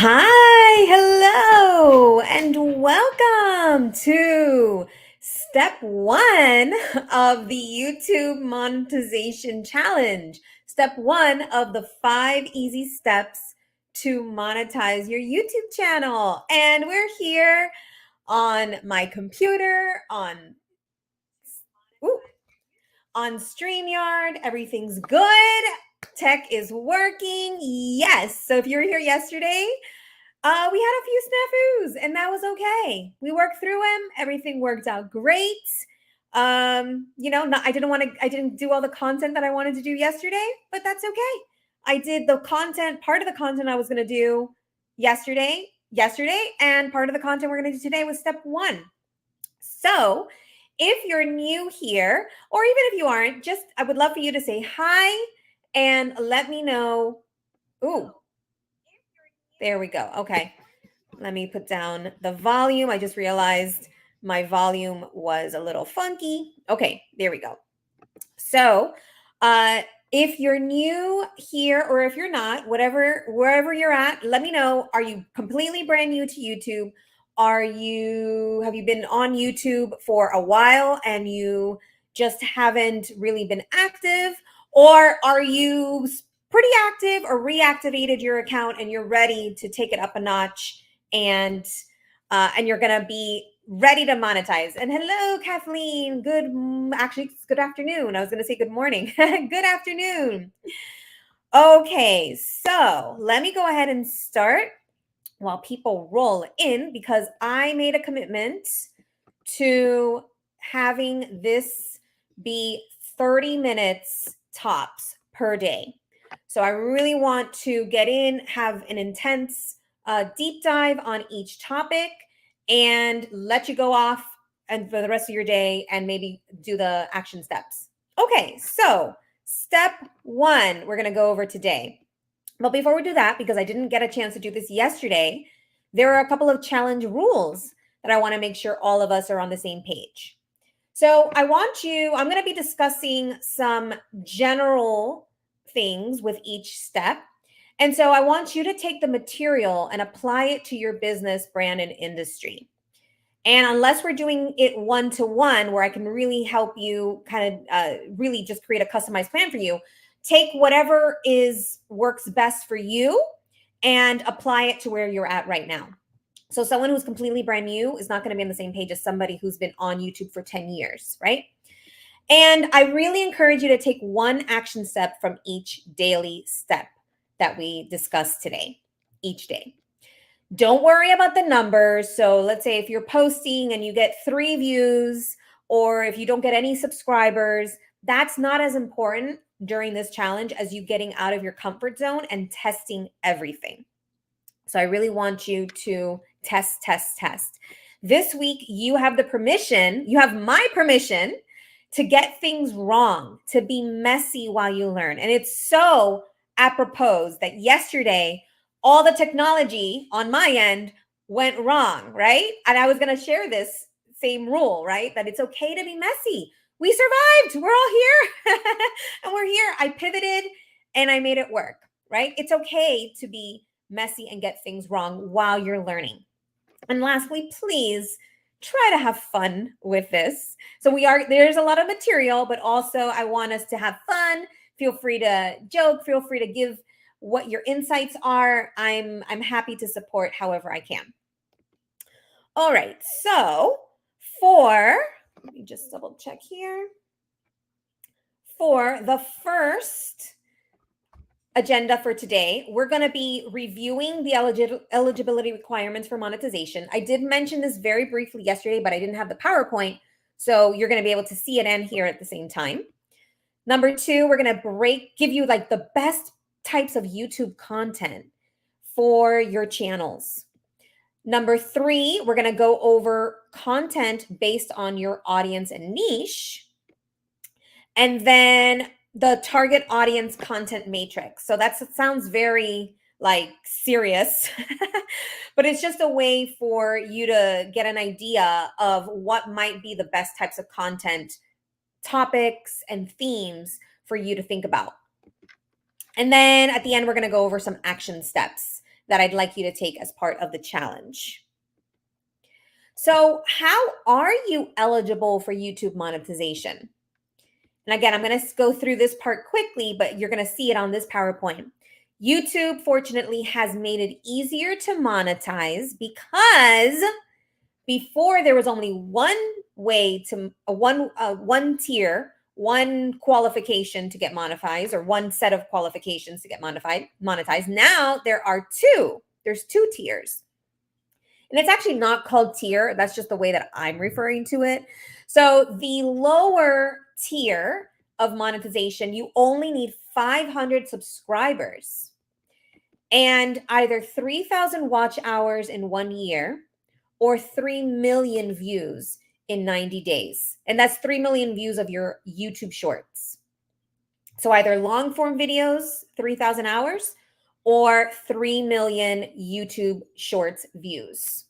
Hi, hello, and welcome to step one of the YouTube monetization challenge. Step one of the 5 easy steps to monetize your YouTube channel. And we're here on my computer, ooh, on StreamYard. Everything's good. Tech is working. Yes. So if you were here yesterday, we had a few snafus, and that was okay. We worked through them. Everything worked out great. I didn't do all the content that I wanted to do yesterday, but that's okay. I did the content, part of the content I was going to do yesterday, and part of the content we're going to do today was step one. So, if you're new here, or even if you aren't, I would love for you to say hi and let me know. Ooh, there we go. Okay. Let me put down the volume. I just realized my volume was a little funky. Okay, there we go. So, if you're new here or if you're not, wherever you're at, let me know. Are you completely brand new to YouTube? Have you been on YouTube for a while and you just haven't really been active? Or are you pretty active or reactivated your account and you're ready to take it up a notch and you're gonna be ready to monetize? And hello, Kathleen. Actually, it's good afternoon. I was gonna say good morning. Good afternoon. Okay, so let me go ahead and start while people roll in because I made a commitment to having this be 30 minutes tops per day. So I really want to get in, have an intense deep dive on each topic and let you go off and for the rest of your day and maybe do the action steps. Okay, so step one, we're going to go over today. But before we do that, because I didn't get a chance to do this yesterday, there are a couple of challenge rules that I want to make sure all of us are on the same page. So I'm going to be discussing some general things with each step. And so I want you to take the material and apply it to your business, brand, and industry. And unless we're doing it one-to-one, where I can really help you kind of really just create a customized plan for you, take whatever works best for you and apply it to where you're at right now. So someone who's completely brand new is not going to be on the same page as somebody who's been on YouTube for 10 years, right? And I really encourage you to take one action step from each daily step that we discussed today, each day. Don't worry about the numbers. So let's say if you're posting and you get 3 views, or if you don't get any subscribers, that's not as important during this challenge as you getting out of your comfort zone and testing everything. So I really want you to test. This week, you have my permission to get things wrong, to be messy while you learn. And it's so apropos that yesterday, all the technology on my end went wrong, right? And I was going to share this same rule, right? That it's okay to be messy. We survived. We're all here. And we're here. I pivoted and I made it work, right? It's okay to be messy and get things wrong while you're learning. And lastly, please try to have fun with this. So there's a lot of material, but also I want us to have fun. Feel free to joke, feel free to give what your insights are. I'm happy to support however I can. All right. So let me just double check here. For the first agenda for today, we're going to be reviewing the eligibility requirements for monetization. I did mention this very briefly yesterday, but I didn't have the PowerPoint, so you're going to be able to see it and hear it at the same time. Number 2, we're going to give you like the best types of YouTube content for your channels. Number 3, we're going to go over content based on your audience and niche. And then the target audience content matrix. So that sounds very like serious, but it's just a way for you to get an idea of what might be the best types of content, topics, and themes for you to think about. And then at the end, we're going to go over some action steps that I'd like you to take as part of the challenge. So, how are you eligible for YouTube monetization? And again, I'm going to go through this part quickly, but you're going to see it on this PowerPoint. YouTube, fortunately, has made it easier to monetize because before there was only one way to one tier, one qualification to get monetized, or one set of qualifications to get monetized. Now there are two. There's two tiers. And it's actually not called tier. That's just the way that I'm referring to it. So the lower tier of monetization, you only need 500 subscribers and either 3,000 watch hours in 1 year or 3 million views in 90 days. And that's 3 million views of your YouTube shorts. So either long form videos, 3,000 hours, or 3 million YouTube shorts views.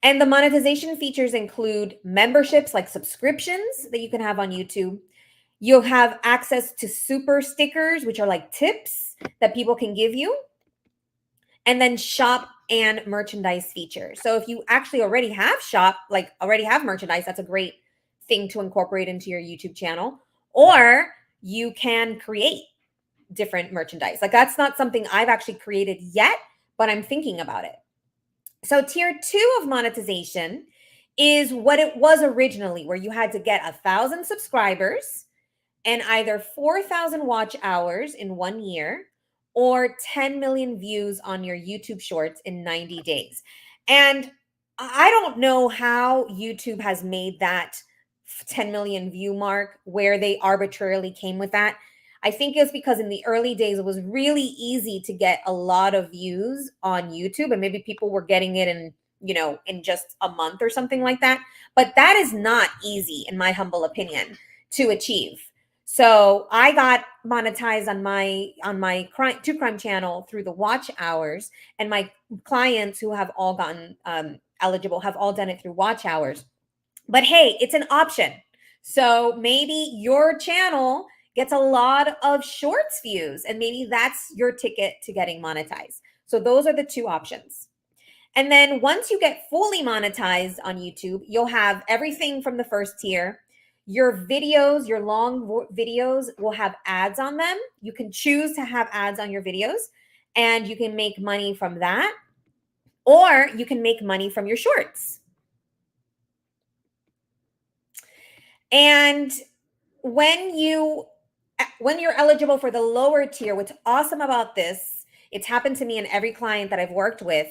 And the monetization features include memberships like subscriptions that you can have on YouTube. You'll have access to super stickers, which are like tips that people can give you. And then shop and merchandise features. So if you actually already have shop, like already have merchandise, that's a great thing to incorporate into your YouTube channel. Or you can create different merchandise. Like that's not something I've actually created yet, but I'm thinking about it. So tier 2 of monetization is what it was originally, where you had to get 1,000 subscribers and either 4,000 watch hours in 1 year or 10 million views on your YouTube shorts in 90 days. And I don't know how YouTube has made that 10 million view mark where they arbitrarily came with that. I think it's because in the early days, it was really easy to get a lot of views on YouTube, and maybe people were getting it in just a month or something like that. But that is not easy, in my humble opinion, to achieve. So I got monetized on my True Crime channel through the watch hours, and my clients who have all gotten eligible have all done it through watch hours. But hey, it's an option. So maybe your channel gets a lot of shorts views, and maybe that's your ticket to getting monetized. So those are the two options. And then once you get fully monetized on YouTube, you'll have everything from the first tier. Your videos, your long videos will have ads on them. You can choose to have ads on your videos, and you can make money from that, or you can make money from your shorts. And when you're eligible for the lower tier, what's awesome about this, it's happened to me and every client that I've worked with,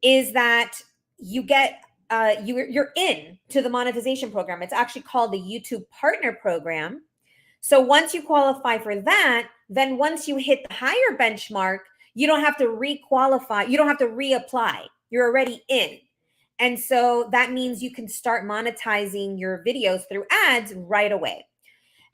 is that you get you're in to the monetization program. It's actually called the YouTube Partner Program. So once you qualify for that, then once you hit the higher benchmark, you don't have to re-qualify. You don't have to reapply. You're already in. And so that means you can start monetizing your videos through ads right away.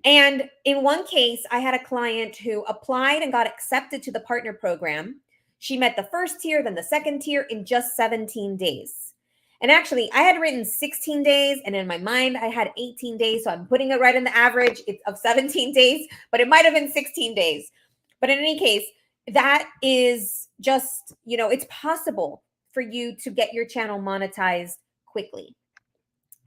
And in one case, I had a client who applied and got accepted to the partner program. She met the first tier, then the second tier in just 17 days. And actually, I had written 16 days, and in my mind, I had 18 days. So I'm putting it right in the average of 17 days, but it might have been 16 days. But in any case, that is just, it's possible for you to get your channel monetized quickly.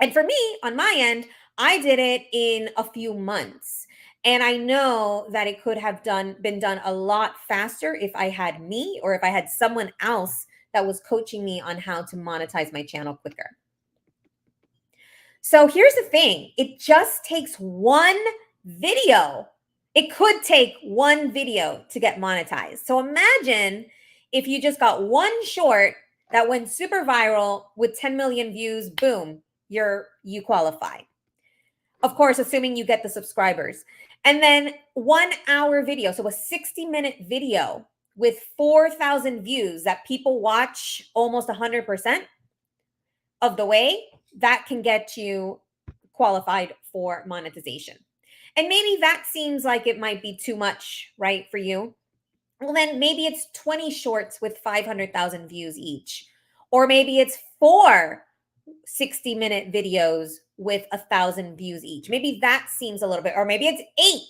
And for me, on my end, I did it in a few months. And I know that it could have been done a lot faster if I had me, or if I had someone else that was coaching me on how to monetize my channel quicker. So here's the thing. It just takes one video. It could take one video to get monetized. So imagine if you just got one short that went super viral with 10 million views, boom, you qualify. Of course, assuming you get the subscribers. And then 1 hour video, so a 60-minute video with 4,000 views that people watch almost 100% of the way, that can get you qualified for monetization. And maybe that seems like it might be too much, right, for you. Well, then maybe it's 20 shorts with 500,000 views each. Or maybe it's 4 60-minute videos with 1,000 views each. Maybe that seems a little bit, or maybe it's 8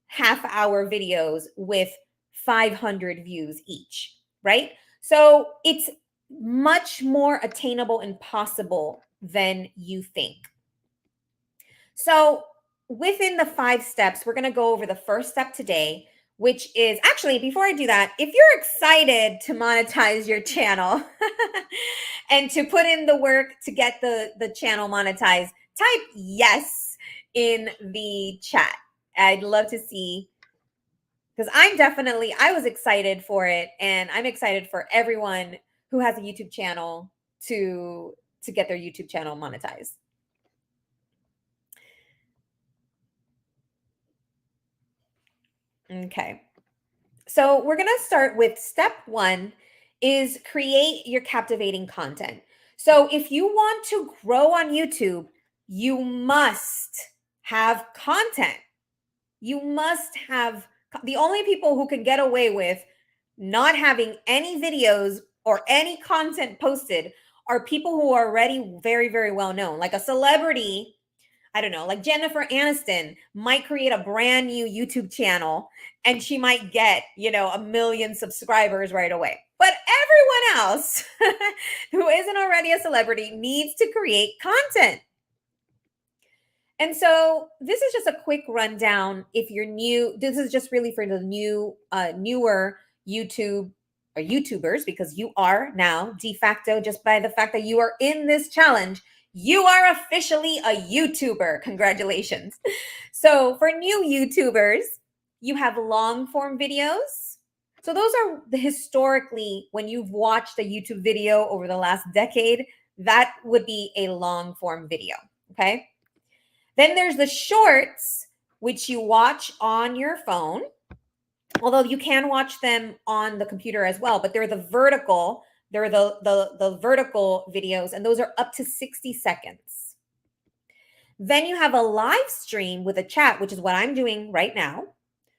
half-hour videos with 500 views each. right? So it's much more attainable and possible than you think. So within the 5 steps, we're going to go over the first step today, which is actually, before I do that, if you're excited to monetize your channel and to put in the work to get the channel monetized, type yes in the chat. I'd love to see, because I was excited for it, and I'm excited for everyone who has a YouTube channel to get their YouTube channel monetized. Okay. So we're going to start with step 1 is create your captivating content. So if you want to grow on YouTube, you must have content. You must have, the only people who can get away with not having any videos or any content posted are people who are already very, very well known. Like a celebrity, I don't know, like Jennifer Aniston might create a brand new YouTube channel and she might get, 1 million subscribers right away. But everyone else who isn't already a celebrity needs to create content. And so this is just a quick rundown. If you're new, this is just really for the newer YouTube or YouTubers, because you are now de facto, just by the fact that you are in this challenge, you are officially a YouTuber. Congratulations. So for new YouTubers, you have long form videos. So those are historically, when you've watched a YouTube video over the last decade, that would be a long form video. Okay. Then there's the shorts, which you watch on your phone, although you can watch them on the computer as well, but they're the vertical videos, and those are up to 60 seconds. Then you have a live stream with a chat, which is what I'm doing right now.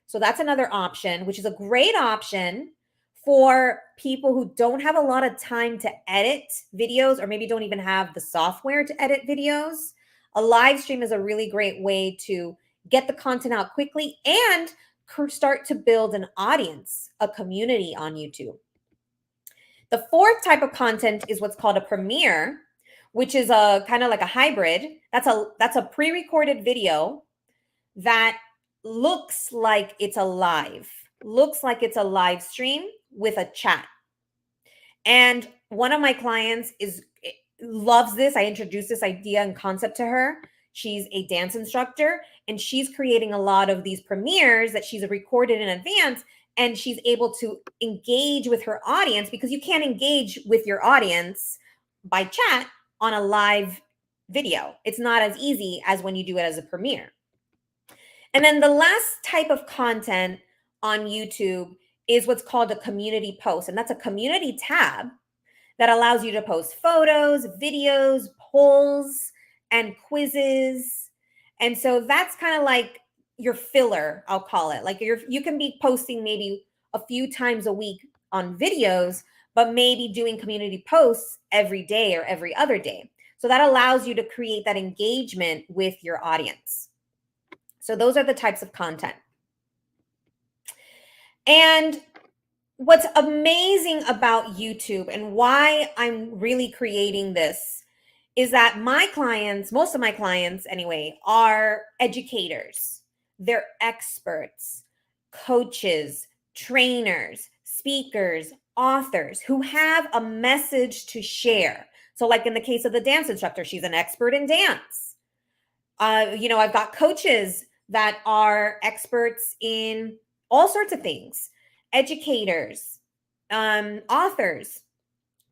So that's another option, which is a great option for people who don't have a lot of time to edit videos, or maybe don't even have the software to edit videos. A live stream is a really great way to get the content out quickly and start to build an audience, a community on YouTube. The fourth type of content is what's called a premiere, which is a kind of like a hybrid. That's a pre-recorded video that looks like it's a live stream with a chat. And one of my clients loves this. I introduced this idea and concept to her. She's a dance instructor, and she's creating a lot of these premieres that she's recorded in advance, and she's able to engage with her audience, because you can't engage with your audience by chat on a live video. It's not as easy as when you do it as a premiere. And then the last type of content on YouTube is what's called a community post. And that's a community tab that allows you to post photos, videos, polls, and quizzes. And so that's kind of like your filler, I'll call it. Like you can be posting maybe a few times a week on videos, but maybe doing community posts every day or every other day. So that allows you to create that engagement with your audience. So those are the types of content. And what's amazing about YouTube and why I'm really creating this is that my clients, most of my clients anyway, are educators. They're experts, coaches, trainers, speakers, authors who have a message to share. So like in the case of the dance instructor, she's an expert in dance. I've got coaches that are experts in all sorts of things, educators, authors.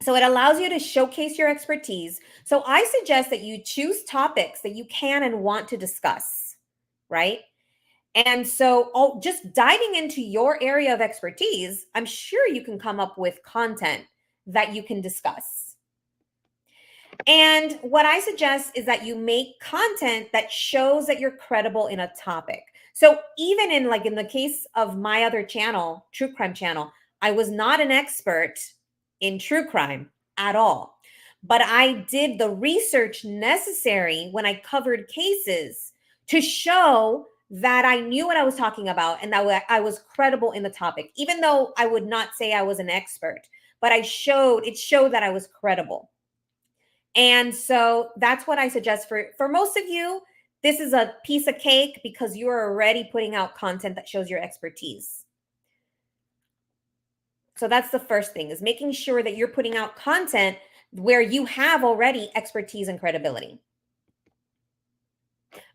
So it allows you to showcase your expertise. So I suggest that you choose topics that you can and want to discuss, right? And so just diving into your area of expertise, I'm sure you can come up with content that you can discuss. And what I suggest is that you make content that shows that you're credible in a topic. So even in the case of my other channel, True Crime Channel, I was not an expert in true crime at all. But I did the research necessary when I covered cases to show that I knew what I was talking about and that I was credible in the topic, even though I would not say I was an expert, but it showed that I was credible. And so that's what I suggest for most of you. This is a piece of cake because you're already putting out content that shows your expertise. So that's the first thing, is making sure that you're putting out content where you have already expertise and credibility.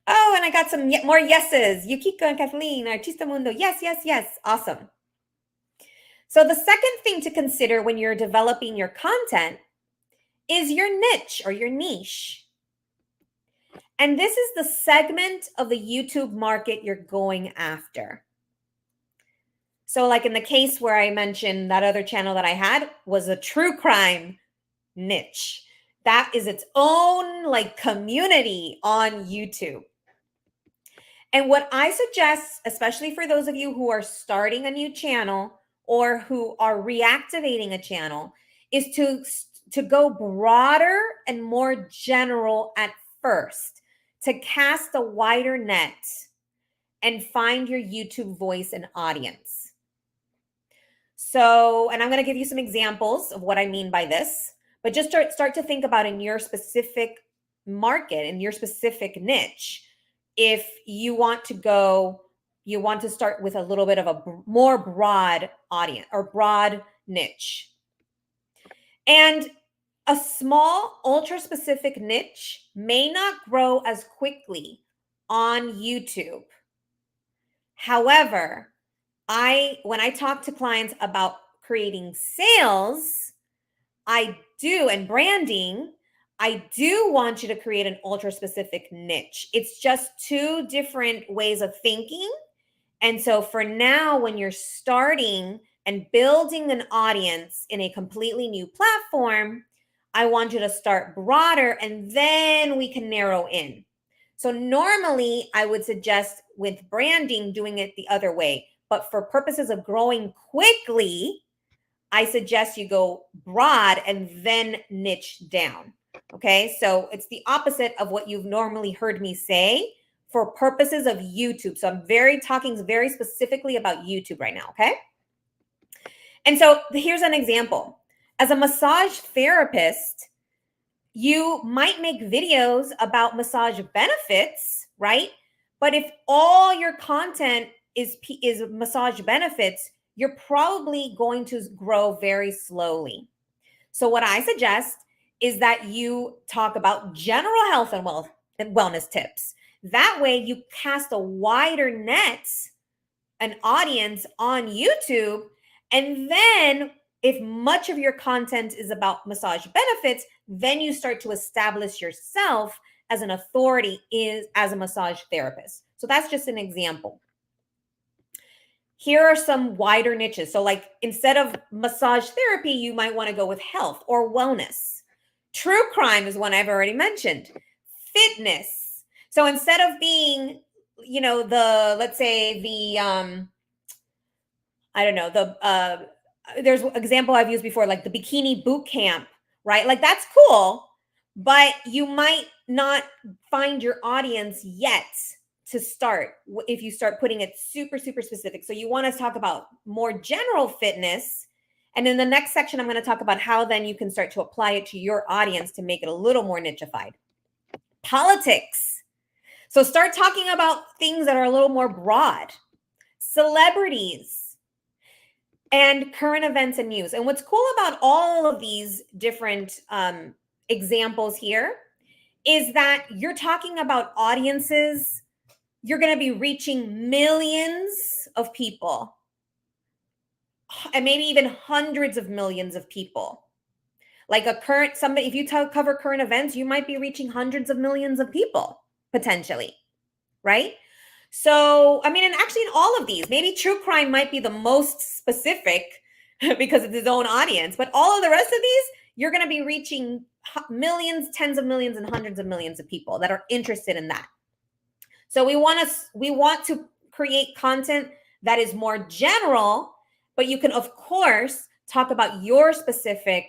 Oh, and I got some more yeses. Yukiko and Kathleen, Artista Mundo. Yes, yes, yes. Awesome. So the second thing to consider when you're developing your content is your niche or your niche. And this is the segment of the YouTube market you're going after. So like in the case where I mentioned that other channel that I had was a true crime niche. That is its own like community on YouTube. And what I suggest, especially for those of you who are starting a new channel or who are reactivating a channel, is to go broader and more general at first, to cast a wider net and find your YouTube voice and audience. So, and I'm going to give you some examples of what I mean by this, but just start to think about in your specific market, in your specific niche. If you want to start with a little bit of a more broad audience or broad niche. And a small, ultra specific niche may not grow as quickly on YouTube. However, when I talk to clients about creating sales, and branding, I do want you to create an ultra specific niche. It's just two different ways of thinking. And so for now, when you're starting and building an audience in a completely new platform, I want you to start broader and then we can narrow in. So normally I would suggest with branding doing it the other way, but for purposes of growing quickly, I suggest you go broad and then niche down. Okay, so it's the opposite of what you've normally heard me say for purposes of YouTube. So I'm talking very specifically about YouTube right now. Okay, and so here's an example. As a massage therapist, you might make videos about massage benefits, right? But if all your content is massage benefits, you're probably going to grow very slowly. So what I suggest is that you talk about general health and wellness tips. That way you cast a wider net, an audience on YouTube. And then if much of your content is about massage benefits, then you start to establish yourself as an authority as a massage therapist. So that's just an example. Here are some wider niches. So like instead of massage therapy, you might want to go with health or wellness. True crime is one I've already mentioned. Fitness. So instead of being, let's say there's an example I've used before, like the bikini boot camp, right? Like that's cool, but you might not find your audience yet to start if you start putting it super, super specific. So you want to talk about more general fitness. And in the next section, I'm going to talk about how then you can start to apply it to your audience to make it a little more nichified. Politics. So start talking about things that are a little more broad. Celebrities and current events and news. And what's cool about all of these different examples here is that you're talking about audiences. You're going to be reaching millions of people and maybe even hundreds of millions of people. Like if you cover current events, you might be reaching hundreds of millions of people potentially, right? So, I mean, and actually in all of these, maybe true crime might be the most specific because of his own audience, but all of the rest of these, you're going to be reaching millions, tens of millions, and hundreds of millions of people that are interested in that. So we want to create content that is more general, but you can, of course, talk about your specific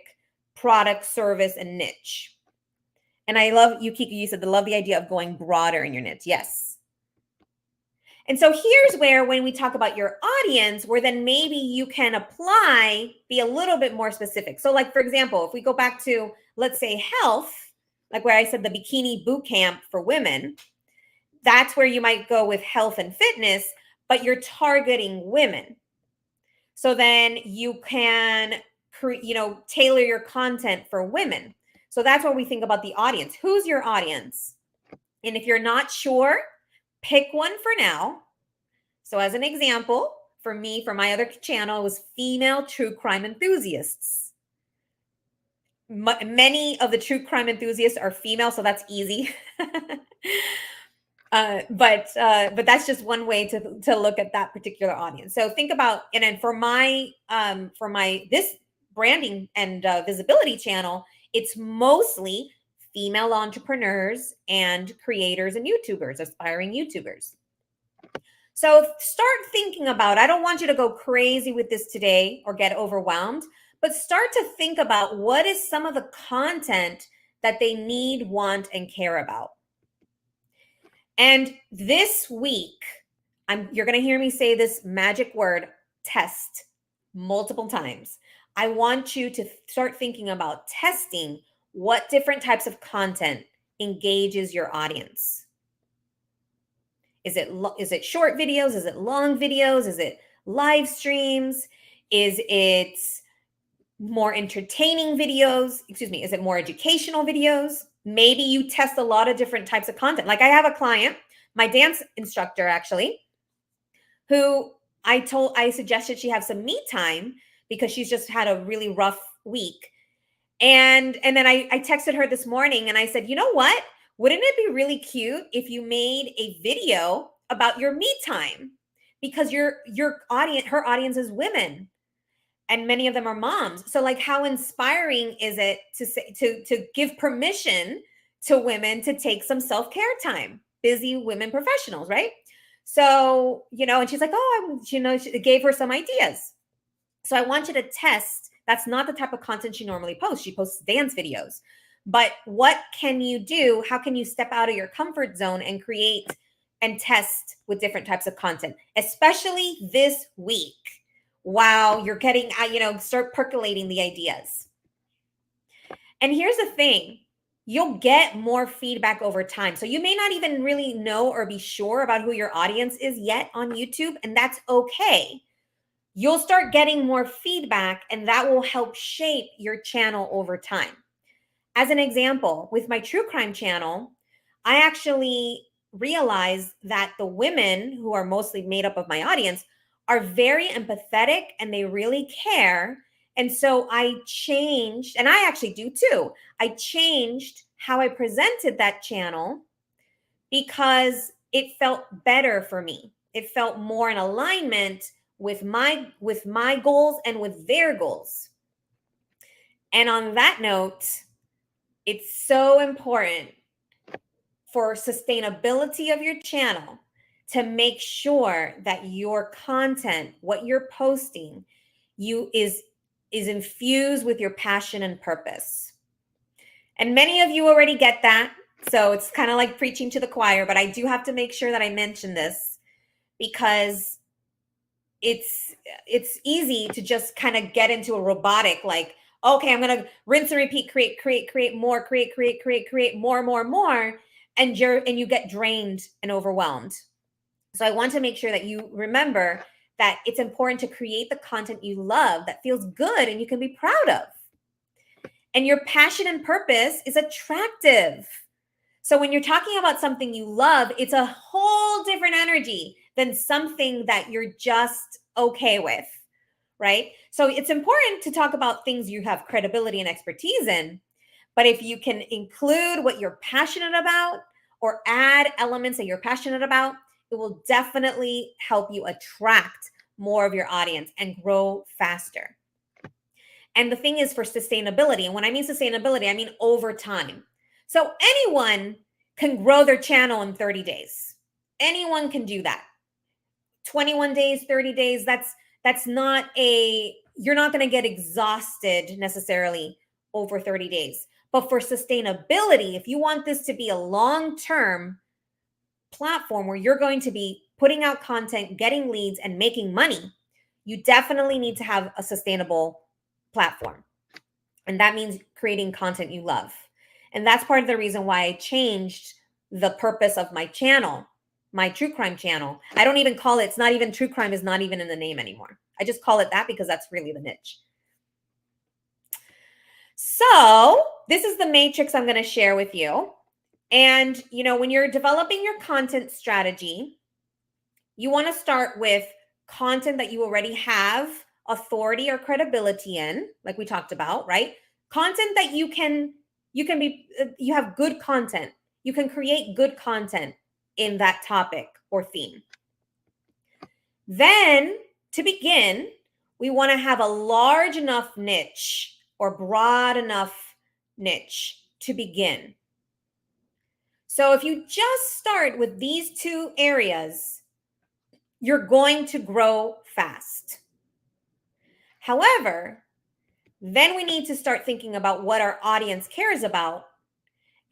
product, service, and niche. And I love, Yukiko, you said, love the idea of going broader in your niche. Yes. And so here's where, when we talk about your audience, where then maybe you can be a little bit more specific. So like, for example, if we go back to, let's say, health, like where I said the bikini boot camp for women, that's where you might go with health and fitness, but you're targeting women. So then you can, tailor your content for women. So that's what we think about the audience. Who's your audience? And if you're not sure, pick one for now. So as an example, for me, for my other channel, was female true crime enthusiasts. Many of the true crime enthusiasts are female, so that's easy. But that's just one way to look at that particular audience. So think about, and then for my this branding and visibility channel, it's mostly female entrepreneurs and creators and YouTubers, aspiring YouTubers. So start thinking about, I don't want you to go crazy with this today or get overwhelmed, but start to think about what is some of the content that they need, want, and care about. And this week, you're going to hear me say this magic word, test, multiple times. I want you to start thinking about testing what different types of content engages your audience. Is it short videos? Is it long videos? Is it live streams? Is it more entertaining videos? Excuse me. Is it more educational videos? Maybe you test a lot of different types of content. Like I have a client, my dance instructor actually, who I suggested she have some me time because she's just had a really rough week. And then I texted her this morning and I said, you know what? Wouldn't it be really cute if you made a video about your me time? Because her audience is women, and many of them are moms. So like, how inspiring is it to give permission to women to take some self-care time? Busy women professionals, right? So, and she's like, oh, she gave her some ideas. So I want you to test. That's not the type of content she normally posts. She posts dance videos. But what can you do? How can you step out of your comfort zone and create and test with different types of content, especially this week, while you're getting, start percolating the ideas. And here's the thing. You'll get more feedback over time. So you may not even really know or be sure about who your audience is yet on YouTube, and that's okay. You'll start getting more feedback, and that will help shape your channel over time. As an example, with my true crime channel, I actually realized that the women who are mostly made up of my audience are very empathetic and they really care. And so I changed, and I actually do too. I changed how I presented that channel because it felt better for me. It felt more in alignment with my goals and with their goals. And on that note, it's so important for sustainability of your channel to make sure that your content, what you're posting, is infused with your passion and purpose. And many of you already get that. So it's kind of like preaching to the choir, but I do have to make sure that I mention this because it's easy to just kind of get into a robotic, like, okay, I'm going to rinse and repeat, create more, create more, and you get drained and overwhelmed. So I want to make sure that you remember that it's important to create the content you love that feels good and you can be proud of. And your passion and purpose is attractive. So when you're talking about something you love, it's a whole different energy than something that you're just okay with, right? So it's important to talk about things you have credibility and expertise in, but if you can include what you're passionate about or add elements that you're passionate about, it will definitely help you attract more of your audience and grow faster. And the thing is, for sustainability, and when I mean sustainability, I mean over time. So anyone can grow their channel in 30 days. Anyone can do that. 21 days, 30 days, that's not you're not going to get exhausted necessarily over 30 days. But for sustainability, if you want this to be a long-term platform where you're going to be putting out content, getting leads, and making money, you definitely need to have a sustainable platform. And that means creating content you love. And that's part of the reason why I changed the purpose of my channel, my true crime channel. I don't even call it, it's not even true crime is not even in the name anymore. I just call it that because that's really the niche. So this is the matrix I'm going to share with you. And, when you're developing your content strategy, you want to start with content that you already have authority or credibility in, like we talked about, right? Content that you have good content. You can create good content in that topic or theme. Then, to begin, we want to have a large enough niche or broad enough niche to begin. So if you just start with these two areas, you're going to grow fast. However, then we need to start thinking about what our audience cares about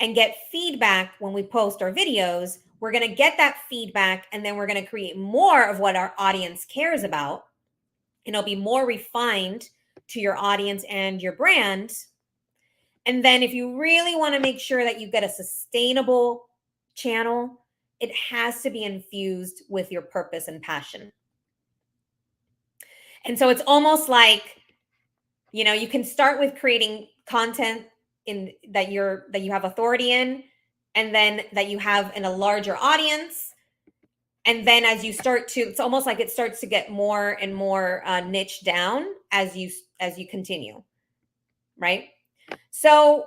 and get feedback when we post our videos. We're going to get that feedback, and then we're going to create more of what our audience cares about. And it'll be more refined to your audience and your brand. And then if you really want to make sure that you get a sustainable channel, it has to be infused with your purpose and passion. And so it's almost like, you can start with creating content that you have authority in, and then that you have in a larger audience. And then as you start to, it's almost like it starts to get more and more niche down as you continue, right? So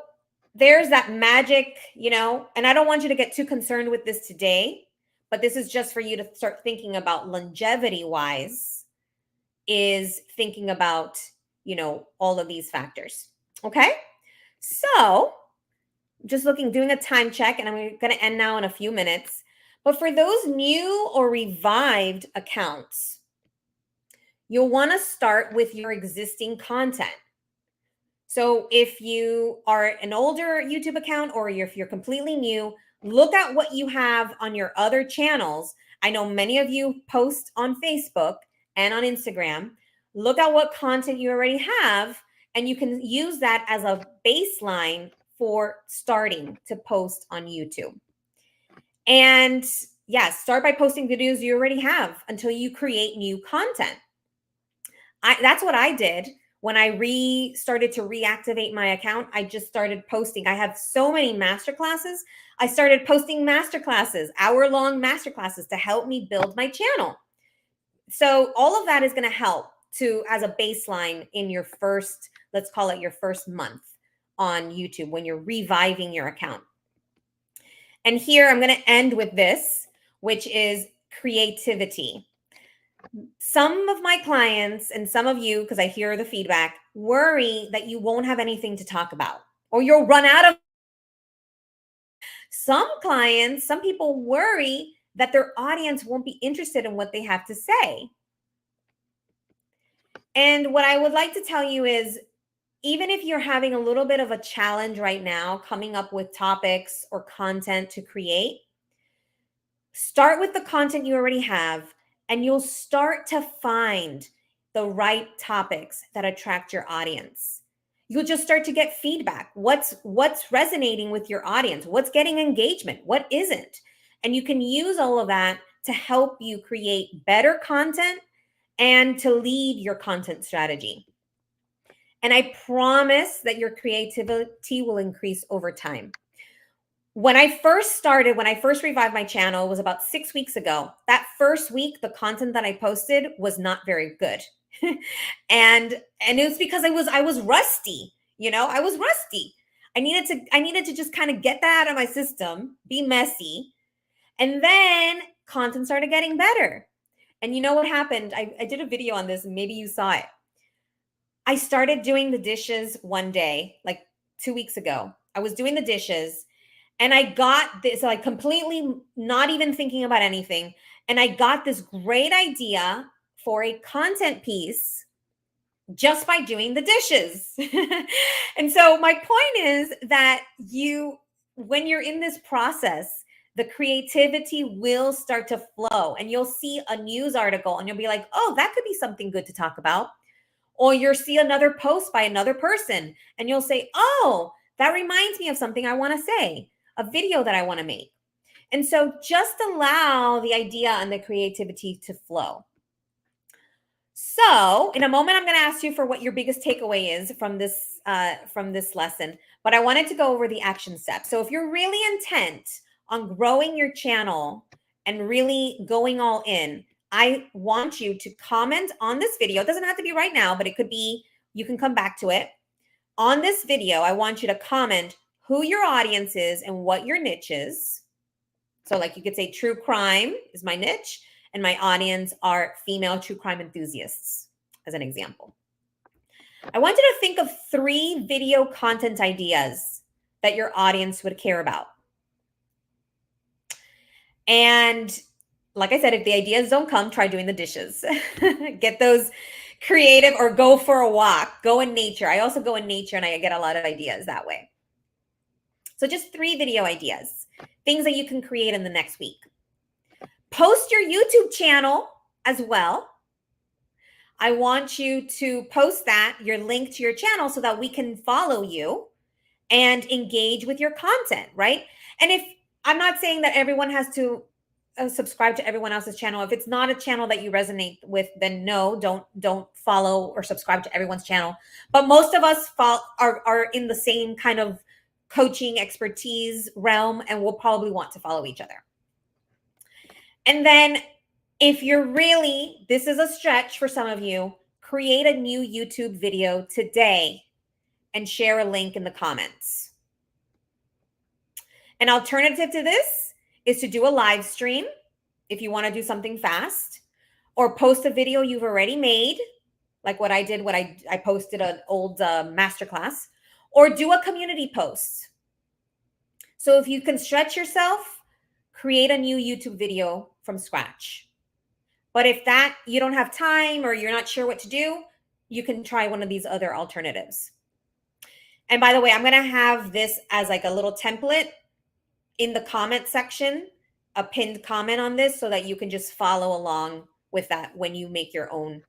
there's that magic, and I don't want you to get too concerned with this today, but this is just for you to start thinking about longevity wise, is thinking about, all of these factors. Okay. So just doing a time check, and I'm going to end now in a few minutes. But for those new or revived accounts, you'll want to start with your existing content. So if you are an older YouTube account, or if you're completely new, look at what you have on your other channels. I know many of you post on Facebook and on Instagram. Look at what content you already have, and you can use that as a baseline for starting to post on YouTube. And start by posting videos you already have until you create new content. That's what I did. When I started to reactivate my account, I just started posting. I have so many masterclasses. I started posting masterclasses, hour-long masterclasses, to help me build my channel. So all of that is going to help as a baseline in your first, let's call it your first month on YouTube, when you're reviving your account. And here I'm going to end with this, which is creativity. Some of my clients, and some of you, because I hear the feedback, worry that you won't have anything to talk about, or you'll run out of. Some people worry that their audience won't be interested in what they have to say. And what I would like to tell you is, even if you're having a little bit of a challenge right now coming up with topics or content to create, start with the content you already have, and you'll start to find the right topics that attract your audience. You'll just start to get feedback. What's resonating with your audience? What's getting engagement? What isn't? And you can use all of that to help you create better content and to lead your content strategy. And I promise that your creativity will increase over time. When I first revived my channel, it was about 6 weeks ago. That first week, the content that I posted was not very good. and it was because I was rusty. I was rusty. I needed to just kind of get that out of my system, be messy. And then content started getting better. And you know what happened? I did a video on this, and maybe you saw it. I started doing the dishes one day, like 2 weeks ago. I was doing the dishes, and I got this, like, completely not even thinking about anything. And I got this great idea for a content piece just by doing the dishes. And so my point is that when you're in this process, the creativity will start to flow, and you'll see a news article and you'll be like, oh, that could be something good to talk about. Or you'll see another post by another person and you'll say, oh, that reminds me of something I want to say, a video that I want to make. And so just allow the idea and the creativity to flow. So in a moment, I'm going to ask you for what your biggest takeaway is from this lesson, but I wanted to go over the action steps. So if you're really intent on growing your channel and really going all in, I want you to comment on this video. It doesn't have to be right now, but it could be, you can come back to it. On this video, I want you to comment who your audience is and what your niche is. So like you could say true crime is my niche and my audience are female true crime enthusiasts, as an example. I want you to think of 3 video content ideas that your audience would care about. And like I said, if the ideas don't come, try doing the dishes. Get those creative, or go for a walk, go in nature. I also go in nature and I get a lot of ideas that way. So just 3 video ideas, things that you can create in the next week. Post your YouTube channel as well. I want you to post that, your link to your channel, so that we can follow you and engage with your content, right? And if I'm not saying that everyone has to subscribe to everyone else's channel. If it's not a channel that you resonate with, then no, don't follow or subscribe to everyone's channel. But most of us are in the same kind of coaching expertise realm, and we'll probably want to follow each other. And then if you're really, this is a stretch for some of you, create a new YouTube video today and share a link in the comments. An alternative to this is to do a live stream if you want to do something fast, or post a video you've already made, like what I did, I posted an old masterclass, or do a community post. So if you can stretch yourself, create a new YouTube video from scratch. But if that you don't have time or you're not sure what to do, you can try one of these other alternatives. And by the way, I'm going to have this as like a little template in the comment section, a pinned comment on this, so that you can just follow along with that when you make your own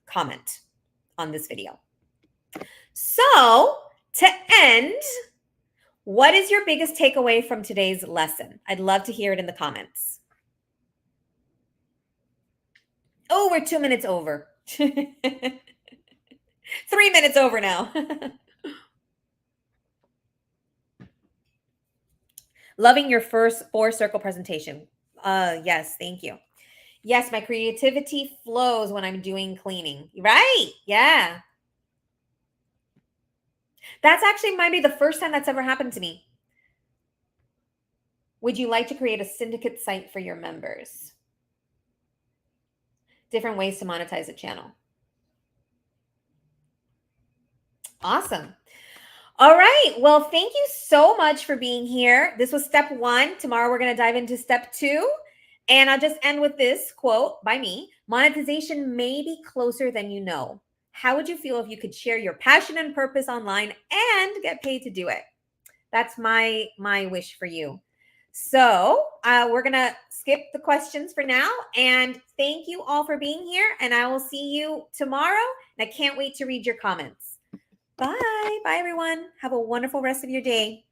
comment on this video. So to end, what is your biggest takeaway from today's lesson? I'd love to hear it in the comments. Oh, we're 2 minutes over. 3 minutes over now. Loving your first 4-circle presentation. Yes, thank you. Yes, my creativity flows when I'm doing cleaning. Right? Yeah. That's actually might be the first time that's ever happened to me. Would you like to create a syndicate site for your members? Different ways to monetize a channel. Awesome. All right. Well, thank you so much for being here. This was step 1. Tomorrow, we're going to dive into step 2. And I'll just end with this quote by me. Monetization may be closer than you know. How would you feel if you could share your passion and purpose online and get paid to do it? That's my wish for you. So we're going to skip the questions for now. And thank you all for being here. And I will see you tomorrow. And I can't wait to read your comments. Bye. Bye, everyone. Have a wonderful rest of your day.